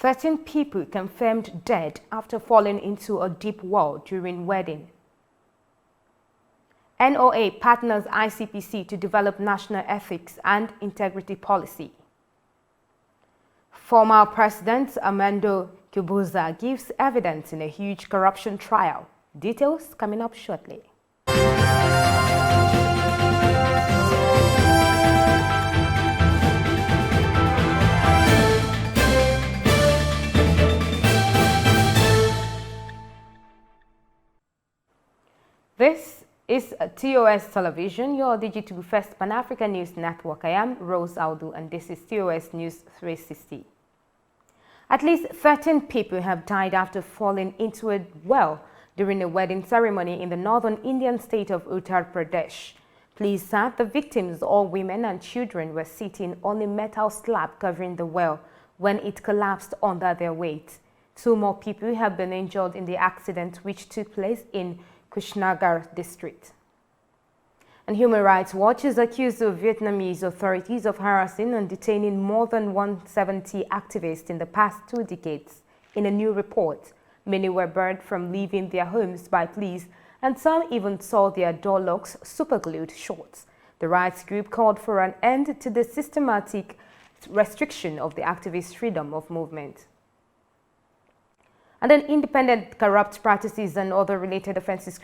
13 people confirmed dead after falling into a deep well during wedding. NOA partners ICPC to develop national ethics and integrity policy. Former President Armando Guebuza gives evidence in a huge corruption trial. Details coming up shortly. This is TOS Television, your digital first Pan-African news network. I am Rose Aldu and this is TOS News 360. At least 13 people have died after falling into a well during a wedding ceremony in the northern Indian state of Uttar Pradesh. Police said the victims, all women and children, were sitting on a metal slab covering the well when it collapsed under their weight. 2 more people have been injured in the accident, which took place in Kushinagar district. And Human Rights Watch is accused of Vietnamese authorities of harassing and detaining more than 170 activists in the past 2 decades. In a new report, many were barred from leaving their homes by police, and some even saw their door locks superglued shut. The rights group called for an end to the systematic restriction of the activists' freedom of movement. And an Independent Corrupt Practices and Other Related Offences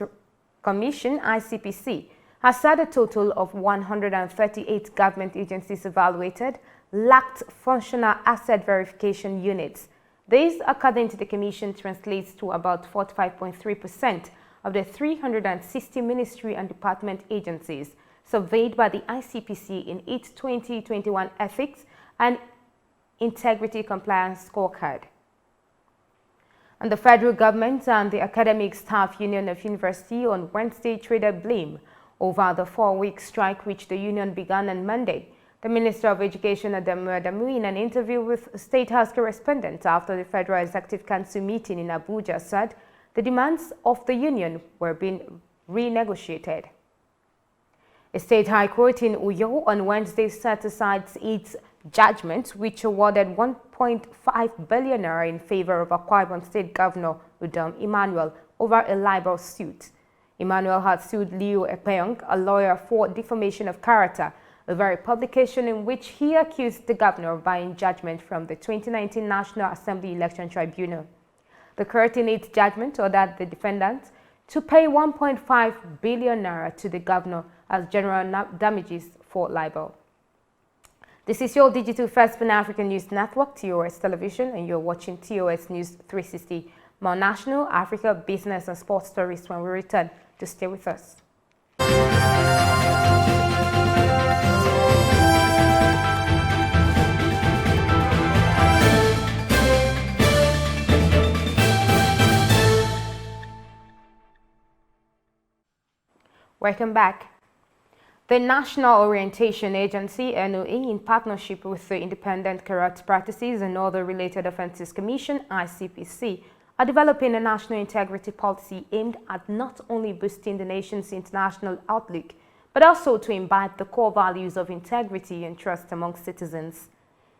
Commission, ICPC, has said a total of 138 government agencies evaluated lacked functional asset verification units. This, according to the Commission, translates to about 45.3% of the 360 ministry and department agencies surveyed by the ICPC in its 2021 Ethics and Integrity Compliance Scorecard. And the federal government and the Academic Staff Union of University on Wednesday traded blame over the 4-week strike which the union began on Monday. The Minister of Education, Adamu, in an interview with State House correspondents after the Federal Executive Council meeting in Abuja, said the demands of the union were being renegotiated. A state high court in Uyo on Wednesday set aside its judgment, which awarded 1.5 billion naira in favor of Akwa Ibom State Governor Udom Emmanuel over a libel suit. Emmanuel had sued Leo Epeyong, a lawyer, for defamation of character over a publication in which he accused the governor of buying judgment from the 2019 National Assembly Election Tribunal. The court in its judgment ordered the defendant to pay 1.5 billion naira to the governor as general damages for libel. This is your digital first Pan-African news network, TOS Television, and you're watching TOS News 360. More national, Africa, business, and sports stories when we return. To stay with us. Welcome back. The National Orientation Agency, NOA, in partnership with the Independent Corrupt Practices and Other Related Offences Commission, ICPC, are developing a national integrity policy aimed at not only boosting the nation's international outlook, but also to imbibe the core values of integrity and trust among citizens.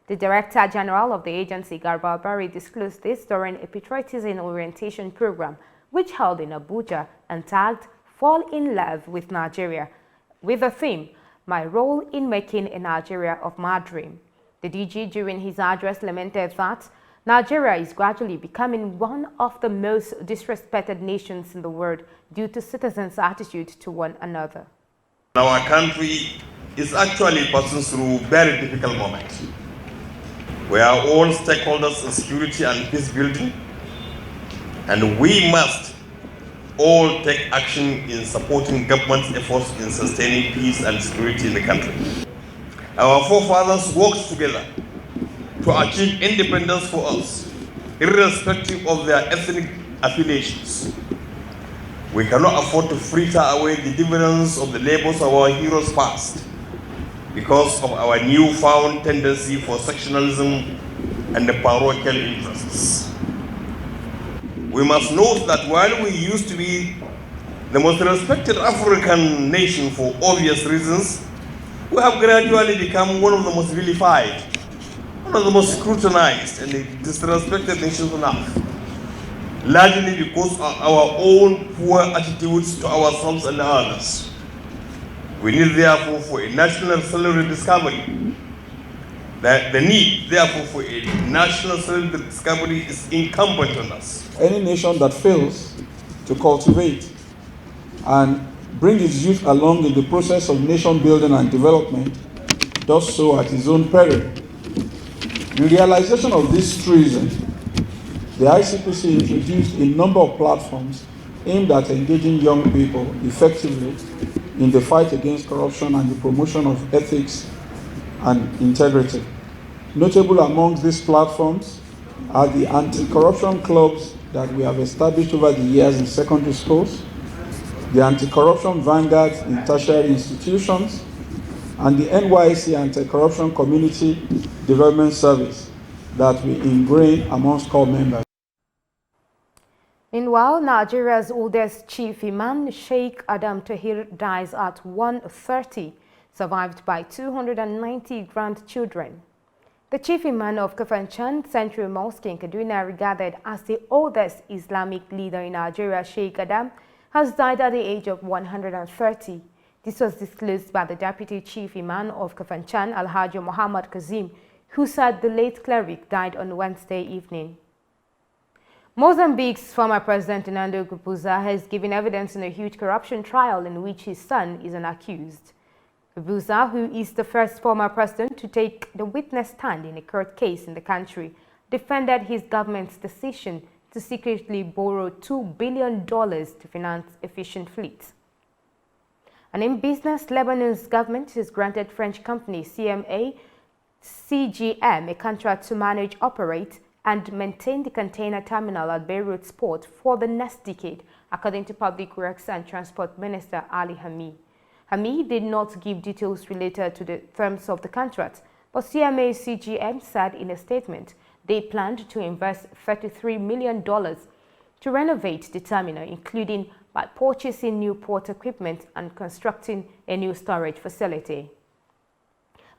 The Director General of the agency, Garba Bari, disclosed this during a patriotism orientation program, which held in Abuja and tagged Fall in Love with Nigeria, with the theme, My Role in Making a Nigeria of My Dream. The DG, during his address, lamented that Nigeria is gradually becoming one of the most disrespected nations in the world due to citizens' attitude to one another. Our country is actually passing through very difficult moments. We are all stakeholders in security and peace building, and we must all take action in supporting government's efforts in sustaining peace and security in the country. Our forefathers worked together to achieve independence for us, irrespective of their ethnic affiliations. We cannot afford to fritter away the dividends of the labors of our heroes past because of our newfound tendency for sectionalism and the parochial interests. We must note that while we used to be the most respected African nation for obvious reasons, we have gradually become one of the most vilified, one one of the most scrutinized and disrespected nations on earth, largely because of our own poor attitudes to ourselves and others. We need, therefore, for a national salary discovery. The need, therefore, for a national salary discovery is incumbent on us. Any nation that fails to cultivate and bring its youth along in the process of nation building and development does so at its own peril. In realization of this treason, the ICPC introduced a number of platforms aimed at engaging young people effectively in the fight against corruption and the promotion of ethics and integrity. Notable amongst these platforms are the anti-corruption clubs that we have established over the years in secondary schools, the anti-corruption vanguards in tertiary institutions, and the NYC Anti-Corruption Community Development Service that we ingrain amongst core members. Meanwhile, Nigeria's oldest chief imam, Sheikh Adam Tahir, dies at 130, survived by 290 grandchildren. The chief imam of Kafanchan Central Mosque in Kaduna, regarded as the oldest Islamic leader in Nigeria, Sheikh Adam, has died at the age of 130. This was disclosed by the deputy chief imam of Kafanchan, Alhaji Muhammad Kazim, who said the late cleric died on Wednesday evening. Mozambique's former President Armando Guebuza has given evidence in a huge corruption trial in which his son is an accused. Guebuza, who is the first former president to take the witness stand in a court case in the country, defended his government's decision to secretly borrow $2 billion to finance a fishing fleet. And in business, Lebanon's government has granted French company CGM a contract to manage, operate, and maintain the container terminal at Beirut Port for the next decade, according to Public Works and Transport Minister Ali Hamid. Hamid did not give details related to the terms of the contract, but CGM said in a statement they planned to invest $33 million to renovate the terminal, including by purchasing new port equipment and constructing a new storage facility.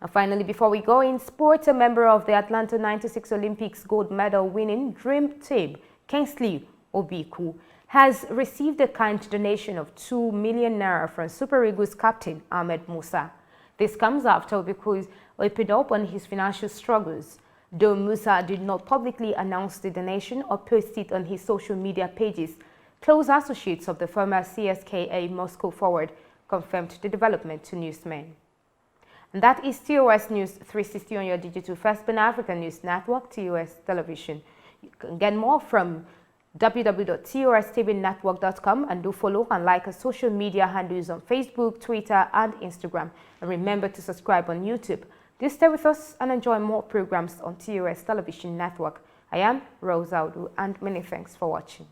And finally, before we go in sports, a member of the Atlanta 96 Olympics gold medal winning Dream Team, Kingsley Obiku, has received a kind donation of 2 million naira from Super Eagles captain Ahmed Musa. This comes after Obiku opened up on his financial struggles. Though Musa did not publicly announce the donation or post it on his social media pages, close associates of the former CSKA Moscow forward confirmed the development to newsmen. And that is TOS News 360 on your digital first Pan-African News Network, TOS Television. You can get more from www.tostvnetwork.com, and do follow and like our social media handles on Facebook, Twitter, and Instagram. And remember to subscribe on YouTube. Do stay with us and enjoy more programs on TOS Television Network. I am Rose Audu, and many thanks for watching.